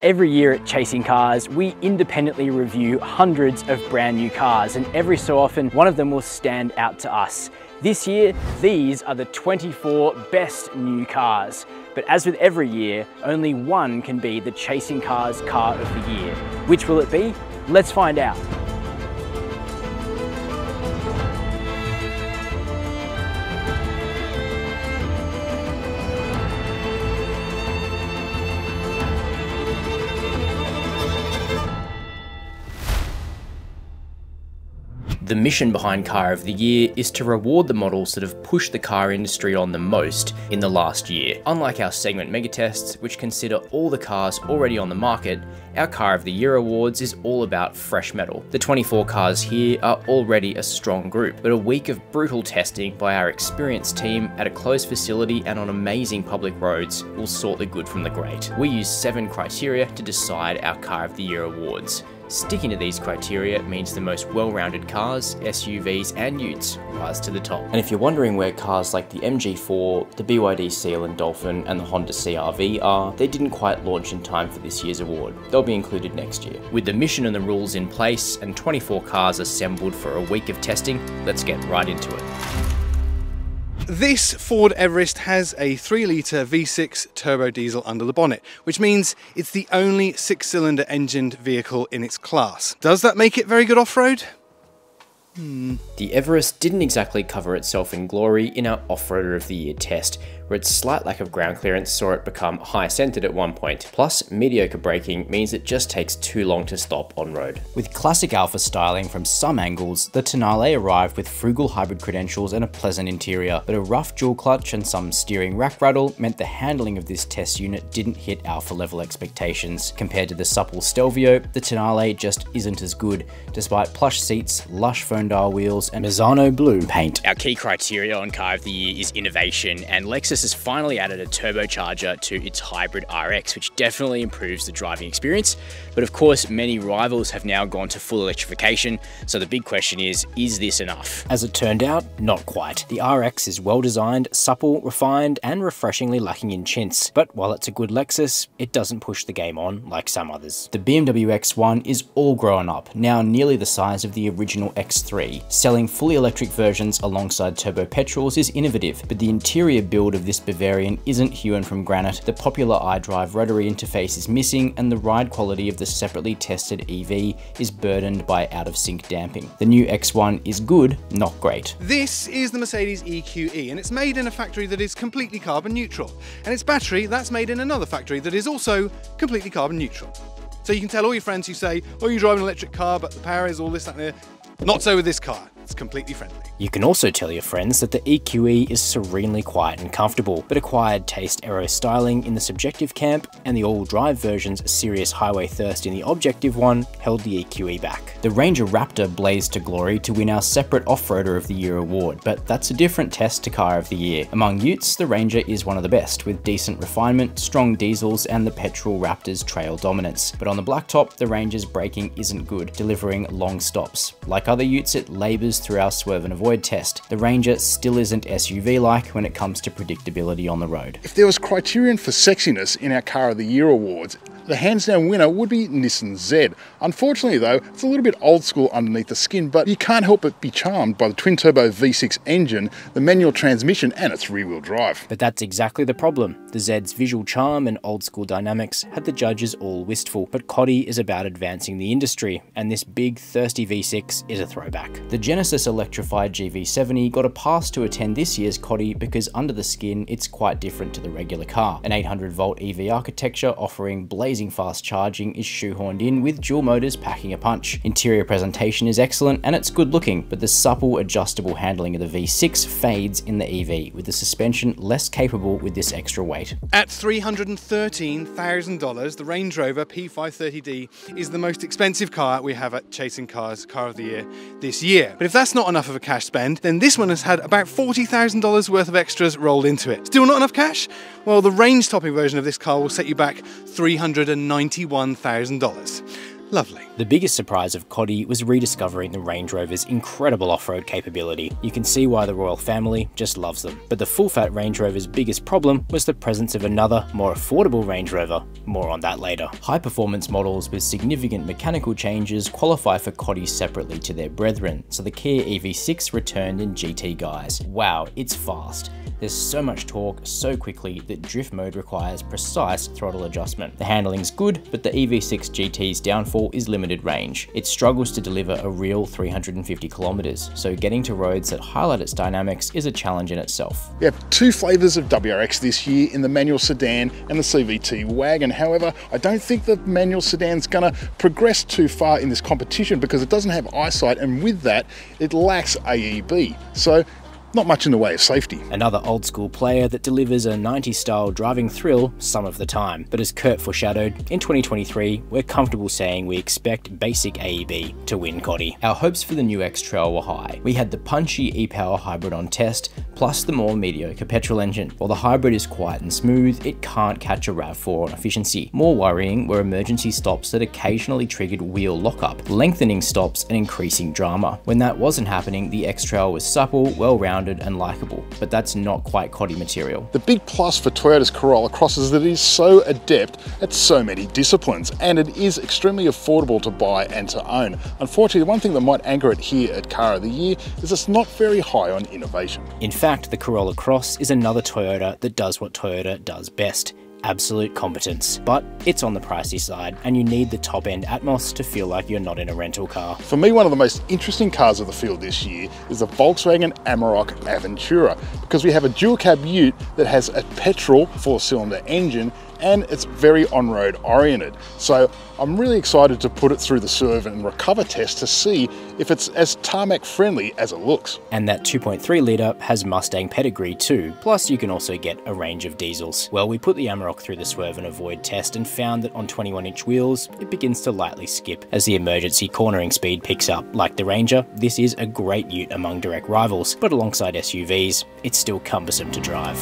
Every year at Chasing Cars, we independently review hundreds of brand new cars, and every so often, one of them will stand out to us. This year, these are the 24 best new cars. But as with every year, only one can be the Chasing Cars Car of the Year. Which will it be? Let's find out. The mission behind Car of the Year is to reward the models that have pushed the car industry on the most in the last year. Unlike our segment megatests, which consider all the cars already on the market, our Car of the Year awards is all about fresh metal. The 24 cars here are already a strong group, but a week of brutal testing by our experienced team at a closed facility and on amazing public roads will sort the good from the great. We use 7 criteria to decide our Car of the Year awards. Sticking to these criteria means the most well-rounded cars, SUVs and utes rise to the top. And if you're wondering where cars like the MG4, the BYD Seal and Dolphin and the Honda CR-V are, they didn't quite launch in time for this year's award. They'll be included next year. With the mission and the rules in place and 24 cars assembled for a week of testing, let's get right into it. This Ford Everest has a 3-litre V6 turbo diesel under the bonnet, which means it's the only 6-cylinder engined vehicle in its class. Does that make it very good off-road? The Everest didn't exactly cover itself in glory in our Off-Roader of the Year test, where its slight lack of ground clearance saw it become high-centered at one point. Plus, mediocre braking means it just takes too long to stop on-road. With classic Alfa styling from some angles, the Tonale arrived with frugal hybrid credentials and a pleasant interior, but a rough dual clutch and some steering rack rattle meant the handling of this test unit didn't hit Alfa level expectations. Compared to the supple Stelvio, the Tonale just isn't as good, despite plush seats, lush phone dial wheels, and Mazzano blue paint. Our key criteria on Car of the Year is innovation, and Lexus has finally added a turbocharger to its hybrid RX, which definitely improves the driving experience. But of course, many rivals have now gone to full electrification, so the big question is this enough? As it turned out, not quite. The RX is well designed, supple, refined, and refreshingly lacking in chintz. But while it's a good Lexus, it doesn't push the game on like some others. The BMW X1 is all grown up, now nearly the size of the original X3. Selling fully electric versions alongside turbo petrols is innovative, but the interior build of this Bavarian isn't hewn from granite, the popular iDrive rotary interface is missing, and the ride quality of the separately tested EV is burdened by out-of-sync damping. The new X1 is good, not great. This is the Mercedes EQE, and it's made in a factory that is completely carbon neutral. And its battery, that's made in another factory that is also completely carbon neutral. So you can tell all your friends who say, oh, you drive an electric car, but the power is all this, that, and the other. Not so with this car. It's completely friendly. You can also tell your friends that the EQE is serenely quiet and comfortable, but acquired taste aero styling in the subjective camp and the all-wheel drive version's serious highway thirst in the objective one held the EQE back. The Ranger Raptor blazed to glory to win our separate Off-Roader of the Year award, but that's a different test to Car of the Year. Among utes, the Ranger is one of the best, with decent refinement, strong diesels, and the petrol Raptor's trail dominance. But on the blacktop, the Ranger's braking isn't good, delivering long stops. Like other utes, it labours through our swerve and avoid test. The Ranger still isn't SUV-like when it comes to predictability on the road. If there was criterion for sexiness in our Car of the Year awards, the hands-down winner would be Nissan Z. Unfortunately though, it's a little bit old school underneath the skin, but you can't help but be charmed by the twin-turbo V6 engine, the manual transmission, and its rear-wheel drive. But that's exactly the problem. The Z's visual charm and old-school dynamics had the judges all wistful, but CODI is about advancing the industry, and this big, thirsty V6 is a throwback. The Genesis Electrified GV70 got a pass to attend this year's CODI because under the skin, it's quite different to the regular car. An 800-volt EV architecture offering blazing fast charging is shoehorned in with dual motors packing a punch. Interior presentation is excellent and it's good looking, but the supple adjustable handling of the V6 fades in the EV, with the suspension less capable with this extra weight. At $313,000, the Range Rover P530D is the most expensive car we have at Chasing Cars Car of the Year this year. But if that's not enough of a cash spend, then this one has had about $40,000 worth of extras rolled into it. Still not enough cash? Well, the range-topping version of this car will set you back $391,000. Lovely. The biggest surprise of Coddy was rediscovering the Range Rover's incredible off-road capability. You can see why the royal family just loves them. But the full-fat Range Rover's biggest problem was the presence of another, more affordable Range Rover. More on that later. High-performance models with significant mechanical changes qualify for Coddy separately to their brethren, so the Kia EV6 returned in GT guise. Wow, it's fast. There's so much torque so quickly that drift mode requires precise throttle adjustment. The handling's good, but the EV6 GT's downfall is limited range. It struggles to deliver a real 350 kilometers, so getting to roads that highlight its dynamics is a challenge in itself. We have two flavours of WRX this year in the manual sedan and the CVT wagon. However, I don't think the manual sedan's gonna progress too far in this competition because it doesn't have eyesight, and with that, it lacks AEB. So not much in the way of safety. Another old school player that delivers a 90s style driving thrill some of the time. But as Kurt foreshadowed, in 2023, we're comfortable saying we expect basic AEB to win Coddy. Our hopes for the new X-Trail were high. We had the punchy e-Power hybrid on test, plus the more mediocre petrol engine. While the hybrid is quiet and smooth, it can't catch a RAV4 on efficiency. More worrying were emergency stops that occasionally triggered wheel lockup, lengthening stops and increasing drama. When that wasn't happening, the X-Trail was supple, well-rounded and likeable, but that's not quite Coddy material. The big plus for Toyota's Corolla Cross is that it is so adept at so many disciplines, and it is extremely affordable to buy and to own. Unfortunately, the one thing that might anchor it here at Car of the Year is it's not very high on innovation. In fact, the Corolla Cross is another Toyota that does what Toyota does best: absolute competence. But it's on the pricey side, and you need the top-end Atmos to feel like you're not in a rental car. For me, one of the most interesting cars of the field this year is the Volkswagen Amarok Aventura, because we have a dual-cab ute that has a petrol 4-cylinder engine, and it's very on-road oriented. So I'm really excited to put it through the serve and recover test to see if it's as tarmac friendly as it looks. And that 2.3 litre has Mustang pedigree too, plus you can also get a range of diesels. Well, we put the Amarok through the swerve and avoid test and found that on 21-inch wheels, it begins to lightly skip as the emergency cornering speed picks up. Like the Ranger, this is a great ute among direct rivals, but alongside SUVs, it's still cumbersome to drive.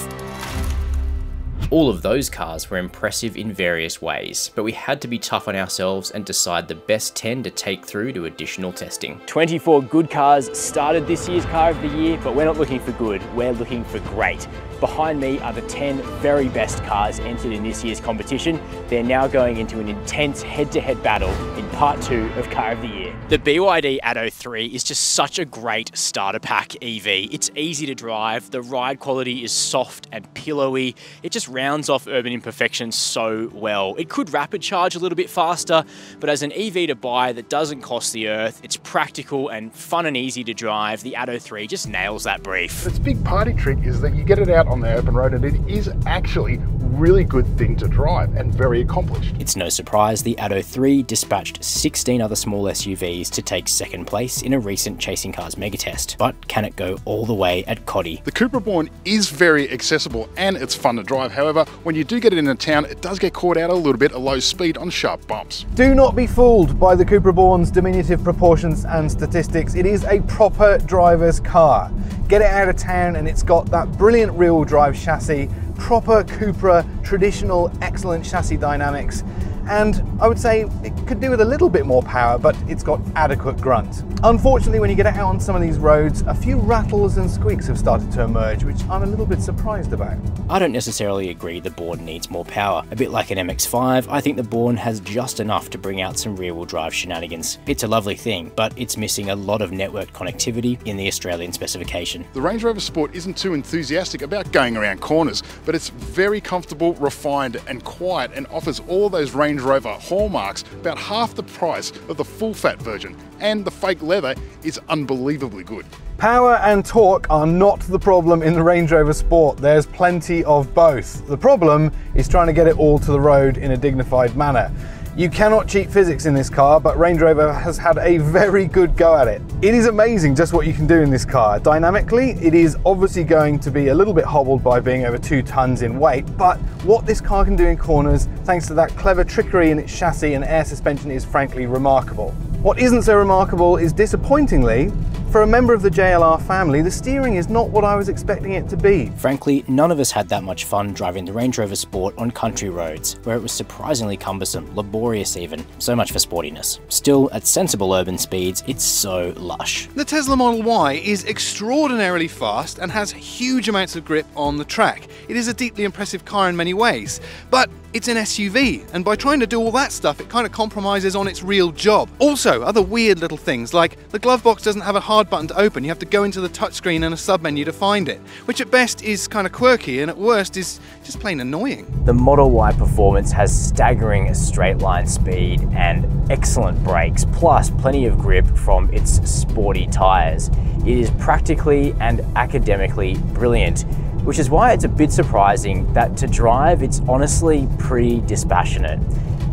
All of those cars were impressive in various ways, but we had to be tough on ourselves and decide the best 10 to take through to additional testing. 24 good cars started this year's Car of the Year, but we're not looking for good, we're looking for great. Behind me are the 10 very best cars entered in this year's competition. They're now going into an intense head-to-head battle in part 2 of Car of the Year. The BYD Atto 3 is just such a great starter pack EV. It's easy to drive, the ride quality is soft and pillowy, it just rounds off urban imperfections so well. It could rapid charge a little bit faster, but as an EV to buy that doesn't cost the earth, it's practical and fun and easy to drive, the Atto 3 just nails that brief. Its big party trick is that you get it out on the open road and it is actually a really good thing to drive and very accomplished. It's no surprise the Atto 3 dispatched 16 other small SUVs to take second place in a recent Chasing Cars megatest. But can it go all the way at Coddy? The Cupra Born is very accessible and it's fun to drive. However, when you do get it into town, it does get caught out a little bit at low speed on sharp bumps. Do not be fooled by the Cupra Born's diminutive proportions and statistics. It is a proper driver's car. Get it out of town and it's got that brilliant rear-wheel drive chassis, proper Cupra, traditional, excellent chassis dynamics, and I would say it could do with a little bit more power, but it's got adequate grunt. Unfortunately, when you get out on some of these roads, a few rattles and squeaks have started to emerge, which I'm a little bit surprised about. I don't necessarily agree the Born needs more power. A bit like an MX-5, I think the Born has just enough to bring out some rear-wheel drive shenanigans. It's a lovely thing, but it's missing a lot of networked connectivity in the Australian specification. The Range Rover Sport isn't too enthusiastic about going around corners, but it's very comfortable, refined and quiet, and offers all those Range Rover hallmarks about half the price of the full-fat version, and the fake leather is unbelievably good. Power and torque are not the problem in the Range Rover Sport. There's plenty of both. The problem is trying to get it all to the road in a dignified manner. You cannot cheat physics in this car, but Range Rover has had a very good go at it. It is amazing just what you can do in this car. Dynamically, it is obviously going to be a little bit hobbled by being over 2 tons in weight, but what this car can do in corners, thanks to that clever trickery in its chassis and air suspension, is frankly remarkable. What isn't so remarkable is, disappointingly, for a member of the JLR family, the steering is not what I was expecting it to be. Frankly, none of us had that much fun driving the Range Rover Sport on country roads, where it was surprisingly cumbersome, laborious even. So much for sportiness. Still, at sensible urban speeds, it's so lush. The Tesla Model Y is extraordinarily fast and has huge amounts of grip on the track. It is a deeply impressive car in many ways, but it's an SUV, and by trying to do all that stuff, it kind of compromises on its real job. Also, other weird little things like the glove box doesn't have a hard button to open. You have to go into the touchscreen and a submenu to find it, which at best is kind of quirky and at worst is just plain annoying. The Model Y performance has staggering straight line speed and excellent brakes, plus plenty of grip from its sporty tyres. It is practically and academically brilliant, which is why it's a bit surprising that to drive, it's honestly pretty dispassionate.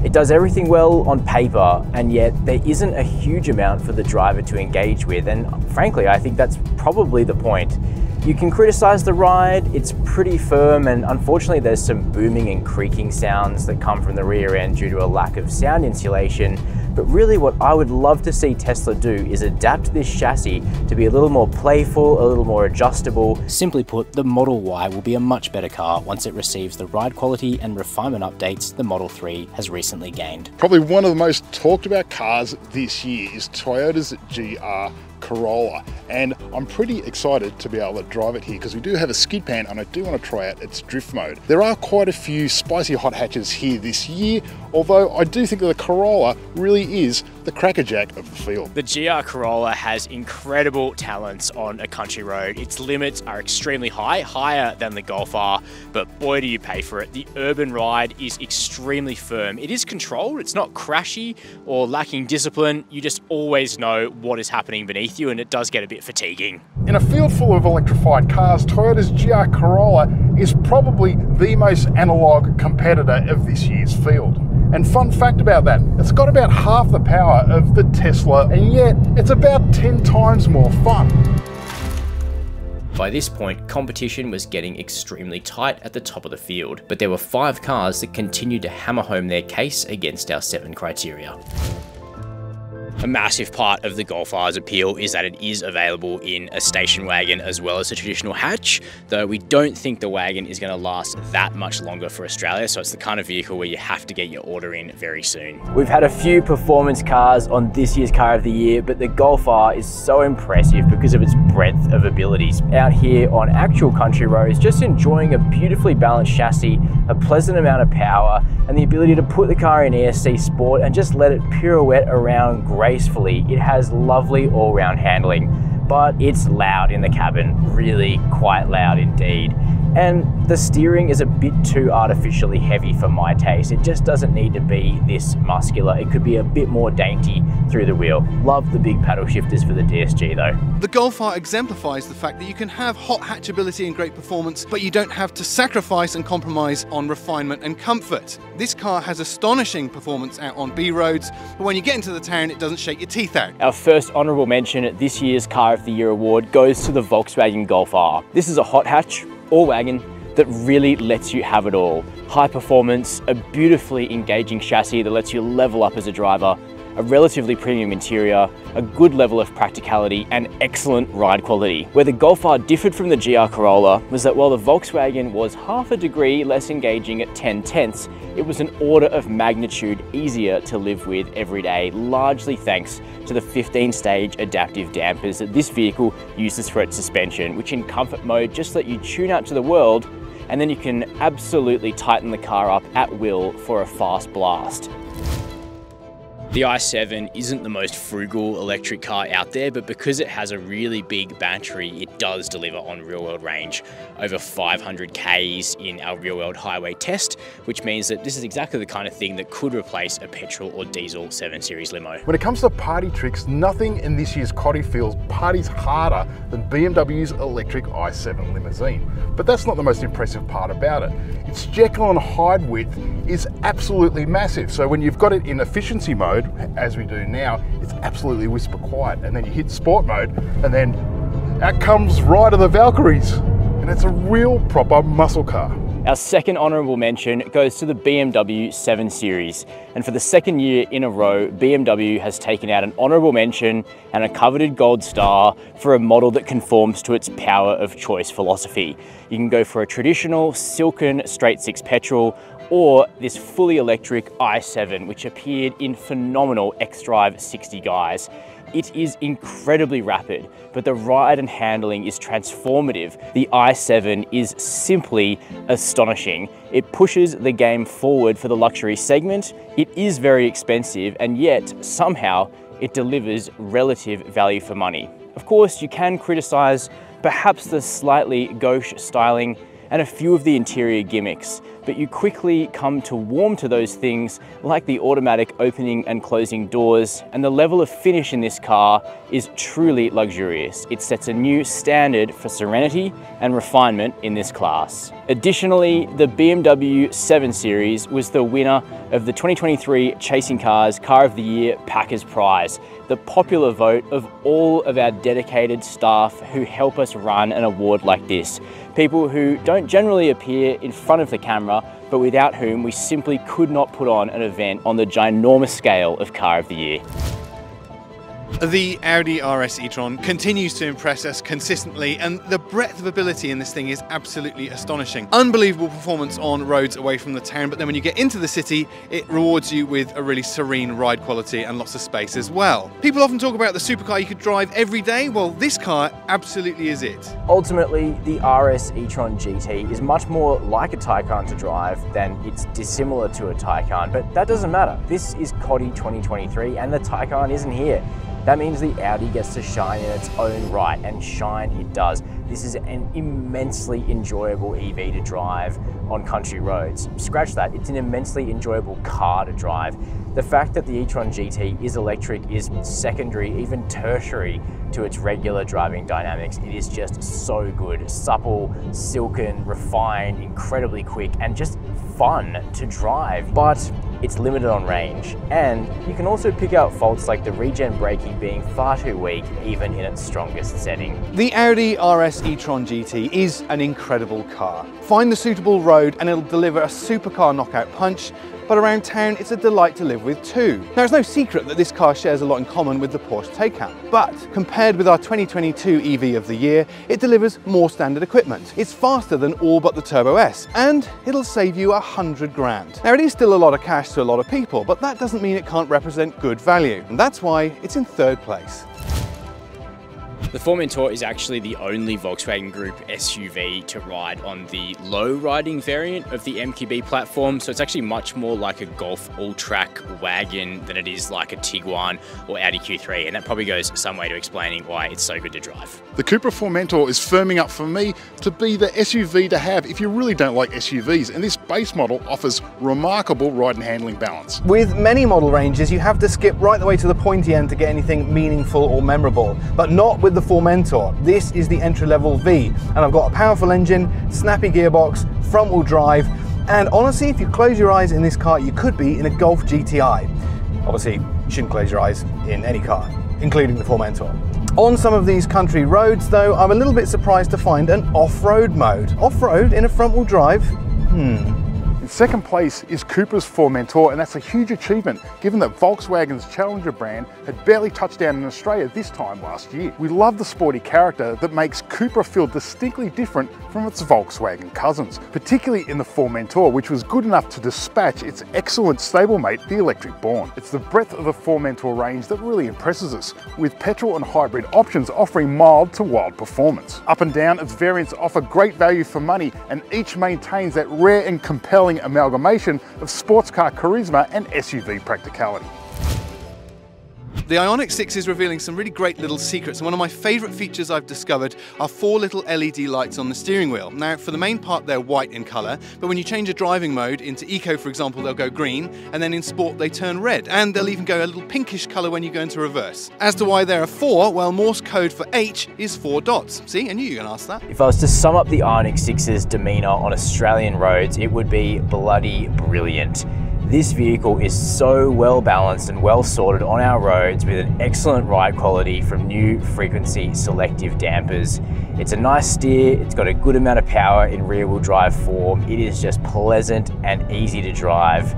It does everything well on paper, and yet there isn't a huge amount for the driver to engage with, and frankly, I think that's probably the point. You can criticize the ride, it's pretty firm, and unfortunately there's some booming and creaking sounds that come from the rear end due to a lack of sound insulation. But really what I would love to see Tesla do is adapt this chassis to be a little more playful, a little more adjustable. Simply put, the Model Y will be a much better car once it receives the ride quality and refinement updates the Model 3 has recently gained. Probably one of the most talked about cars this year is Toyota's GR Corolla, and I'm pretty excited to be able to drive it here because we do have a skid pan and I do want to try out its drift mode. There are quite a few spicy hot hatches here this year, although I do think that the Corolla really is the crackerjack of the field. The GR Corolla has incredible talents on a country road. Its limits are extremely high, higher than the Golf R, but boy do you pay for it. The urban ride is extremely firm. It is controlled, it's not crashy or lacking discipline. You just always know what is happening beneath you, and it does get a bit fatiguing. In a field full of electrified cars, Toyota's GR Corolla is probably the most analog competitor of this year's field. And fun fact about that, it's got about half the power of the Tesla, and yet it's about 10 times more fun. By this point, competition was getting extremely tight at the top of the field, but there were 5 cars that continued to hammer home their case against our 7 criteria. A massive part of the Golf R's appeal is that it is available in a station wagon as well as a traditional hatch, though we don't think the wagon is going to last that much longer for Australia, so it's the kind of vehicle where you have to get your order in very soon. We've had a few performance cars on this year's Car of the Year, but the Golf R is so impressive because of its breadth of abilities. Out here on actual country roads, just enjoying a beautifully balanced chassis, a pleasant amount of power, and the ability to put the car in ESC Sport and just let it pirouette around gracefully. It has lovely all-round handling, but it's loud in the cabin, really quite loud indeed. And the steering is a bit too artificially heavy for my taste. It just doesn't need to be this muscular. It could be a bit more dainty through the wheel. Love the big paddle shifters for the DSG though. The Golf R exemplifies the fact that you can have hot hatchability and great performance, but you don't have to sacrifice and compromise on refinement and comfort. This car has astonishing performance out on B roads, but when you get into the town, it doesn't shake your teeth out. Our first honourable mention at this year's Car of the Year award goes to the Volkswagen Golf R. This is a hot hatch, all-wagon, that really lets you have it all. High performance, a beautifully engaging chassis that lets you level up as a driver, a relatively premium interior, a good level of practicality, and excellent ride quality. Where the Golf R differed from the GR Corolla was that while the Volkswagen was half a degree less engaging at 10/10ths, it was an order of magnitude easier to live with every day, largely thanks to the 15-stage adaptive dampers that this vehicle uses for its suspension, which in comfort mode just let you tune out to the world, and then you can absolutely tighten the car up at will for a fast blast. The i7 isn't the most frugal electric car out there, but because it has a really big battery, it does deliver on real-world range. Over 500 Ks in our real-world highway test, which means that this is exactly the kind of thing that could replace a petrol or diesel 7 Series limo. When it comes to party tricks, nothing in this year's Cotty feels parties harder than BMW's electric i7 limousine. But that's not the most impressive part about it. Its Jekyll and Hyde width is absolutely massive, so when you've got it in efficiency mode, as we do now, it's absolutely whisper quiet, and then you hit sport mode and then out comes Ride of the Valkyries, and it's a real proper muscle car. Our second honourable mention goes to the BMW 7 Series, and for the second year in a row, BMW has taken out an honourable mention and a coveted gold star for a model that conforms to its power of choice philosophy. You can go for a traditional silken straight six petrol, or this fully electric i7, which appeared in phenomenal xDrive 60 guise. It is incredibly rapid, but the ride and handling is transformative. The i7 is simply astonishing. It pushes the game forward for the luxury segment. It is very expensive, and yet somehow it delivers relative value for money. Of course, you can criticize perhaps the slightly gauche styling and a few of the interior gimmicks, but you quickly come to warm to those things like the automatic opening and closing doors, and the level of finish in this car is truly luxurious. It sets a new standard for serenity and refinement in this class. Additionally, the BMW 7 Series was the winner of the 2023 Chasing Cars Car of the Year Packers Prize, the popular vote of all of our dedicated staff who help us run an award like this. People who don't generally appear in front of the camera, but without whom we simply could not put on an event on the ginormous scale of Car of the Year. The Audi RS e-tron continues to impress us consistently, and the breadth of ability in this thing is absolutely astonishing. Unbelievable performance on roads away from the town, but then when you get into the city, it rewards you with a really serene ride quality and lots of space as well. People often talk about the supercar you could drive every day. Well, this car absolutely is it. Ultimately, the RS e-tron GT is much more like a Taycan to drive than it's dissimilar to a Taycan, but that doesn't matter. This is CODI 2023 and the Taycan isn't here. That means the Audi gets to shine in its own right, and shine it does. This is an immensely enjoyable EV to drive on country roads. Scratch that, it's an immensely enjoyable car to drive. The fact that the e-tron GT is electric is secondary, even tertiary, to its regular driving dynamics. It is just so good. Supple, silken, refined, incredibly quick, and just fun to drive. But it's limited on range, and you can also pick out faults like the regen braking being far too weak even in its strongest setting. The Audi RS e-tron GT is an incredible car. Find the suitable road and it'll deliver a supercar knockout punch, but around town it's a delight to live with too. Now, it's no secret that this car shares a lot in common with the Porsche Taycan, but compared with our 2022 EV of the year, it delivers more standard equipment. It's faster than all but the Turbo S, and it'll save you 100 grand. Now, it is still a lot of cash to a lot of people, but that doesn't mean it can't represent good value, and that's why it's in third place. The Formentor is actually the only Volkswagen Group SUV to ride on the low-riding variant of the MQB platform, so it's actually much more like a Golf all-track wagon than it is like a Tiguan or Audi Q3, and that probably goes some way to explaining why it's so good to drive. The Cupra Formentor is firming up for me to be the SUV to have if you really don't like SUVs, and this base model offers remarkable ride and handling balance. With many model ranges, you have to skip right the way to the pointy end to get anything meaningful or memorable, but not with the Formentor. This is the entry-level V, and I've got a powerful engine, snappy gearbox, front-wheel drive, and honestly, if you close your eyes in this car, you could be in a Golf GTI. Obviously, you shouldn't close your eyes in any car, including the Formentor. On some of these country roads, though, I'm a little bit surprised to find an off-road mode. Off-road in a front-wheel drive? In second place is Cupra's Formentor, and that's a huge achievement given that Volkswagen's Challenger brand had barely touched down in Australia this time last year. We love the sporty character that makes Cupra feel distinctly different from its Volkswagen cousins, particularly in the Formentor, which was good enough to dispatch its excellent stablemate, the Electric Born. It's the breadth of the Formentor range that really impresses us, with petrol and hybrid options offering mild to wild performance. Up and down, its variants offer great value for money, and each maintains that rare and compelling amalgamation of sports car charisma and SUV practicality. The Ioniq 6 is revealing some really great little secrets, and one of my favourite features I've discovered are 4 little LED lights on the steering wheel. Now, for the main part they're white in colour, but when you change a driving mode into Eco, for example, they'll go green, and then in Sport they turn red, and they'll even go a little pinkish colour when you go into reverse. As to why there are 4, well, Morse code for H is 4 dots. See, I knew you were going to ask that. If I was to sum up the Ioniq 6's demeanour on Australian roads, it would be bloody brilliant. This vehicle is so well balanced and well sorted on our roads with an excellent ride quality from new frequency selective dampers. It's a nice steer, it's got a good amount of power in rear wheel drive form. It is just pleasant and easy to drive.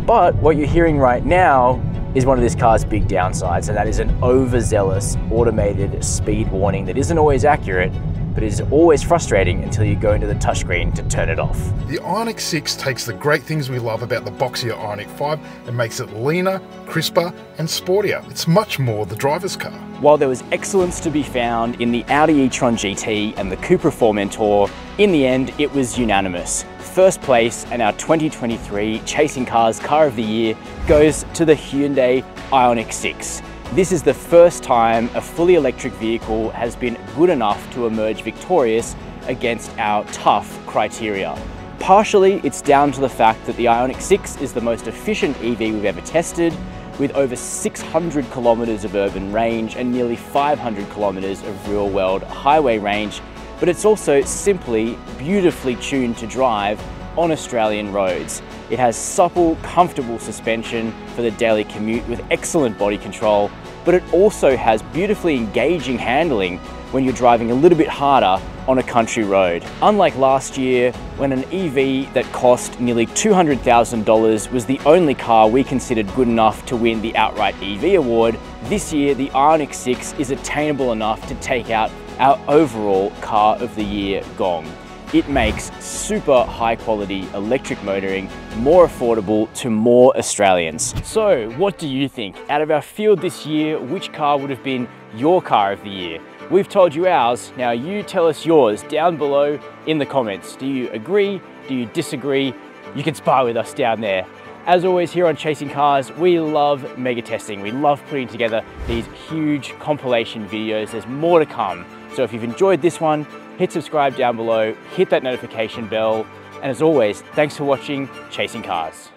But what you're hearing right now is one of this car's big downsides, and that is an overzealous automated speed warning that isn't always accurate, but is always frustrating until you go into the touchscreen to turn it off. The Ioniq 6 takes the great things we love about the boxier Ioniq 5 and makes it leaner, crisper and sportier. It's much more the driver's car. While there was excellence to be found in the Audi E-Tron GT and the Cupra Formentor, in the end it was unanimous. First place and our 2023 Chasing Cars Car of the Year goes to the Hyundai Ioniq 6. This is the first time a fully electric vehicle has been good enough to emerge victorious against our tough criteria. Partially, it's down to the fact that the Ioniq 6 is the most efficient EV we've ever tested, with over 600 kilometers of urban range and nearly 500 kilometers of real-world highway range, but it's also simply beautifully tuned to drive on Australian roads. It has supple, comfortable suspension for the daily commute with excellent body control, but it also has beautifully engaging handling when you're driving a little bit harder on a country road. Unlike last year, when an EV that cost nearly $200,000 was the only car we considered good enough to win the outright EV award, this year the Ioniq 6 is attainable enough to take out our overall Car of the Year gong. It makes super high quality electric motoring more affordable to more Australians. So what do you think? Out of our field this year, which car would have been your Car of the Year? We've told you ours, now you tell us yours down below in the comments. Do you agree? Do you disagree? You can spar with us down there. As always here on Chasing Cars, we love mega testing. We love putting together these huge compilation videos. There's more to come. So if you've enjoyed this one, hit subscribe down below, hit that notification bell, and as always, thanks for watching Chasing Cars.